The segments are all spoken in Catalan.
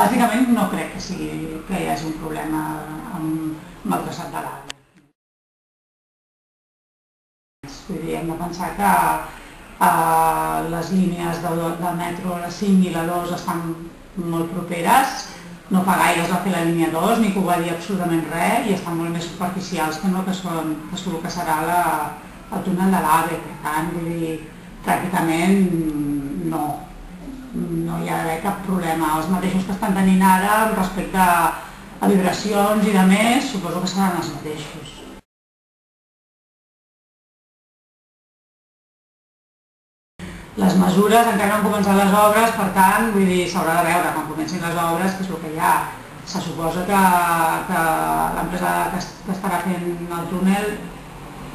Bàsicament no crec que hi hagi un problema amb el traçat de l'AVE. Vull dir, hem de pensar que les línies del metro, la 5 i la 2 estan molt properes. No fa gaire es va fer la línia 2, ni que ho va dir absolutament res, i estan molt més superficials que no que serà el túnel de l'AVE. Per tant, vull dir, pràcticament no hi ha d'haver cap problema. Els mateixos que estan tenint ara respecte a vibracions i de més, suposo que seran els mateixos. Les mesures encara no han començat les obres, per tant, vull dir, s'haurà de veure quan comencin les obres què és el que hi ha. Se suposa que l'empresa que estarà fent el túnel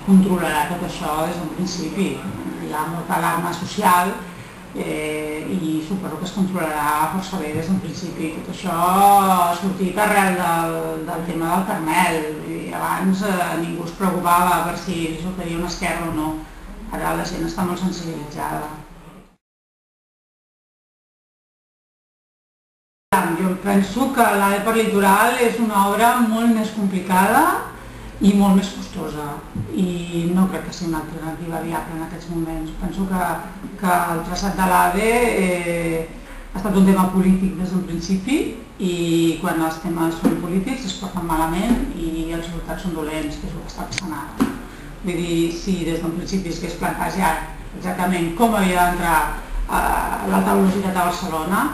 controlarà tot això des d'un principi. Hi ha molta alarma social i suposo que es controlarà força bé des d'un principi. Tot això ha sortit arrel del tema del Carmel. Abans ningú es preocupava per si li sortiria una esquerra o no. Ara la gent està molt sensibilitzada. Jo penso que l'AVE per litoral és una obra molt més complicada i molt més costosa, i no crec que sigui una alternativa viable en aquests moments. Penso que el traçat de l'AVE ha estat un tema polític des d'un principi, i quan els temes són polítics es porten malament i els resultats són dolents, que és el que està passant ara. Vull dir, si des d'un principi s'hagués plantejat exactament com havia d'entrar l'alta velocitat a Barcelona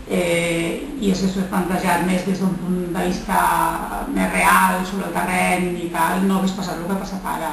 i s'hagués plantejat més des d'un punt de vista més real sobre el terreny i tal, no hagués passat el que ha passat ara.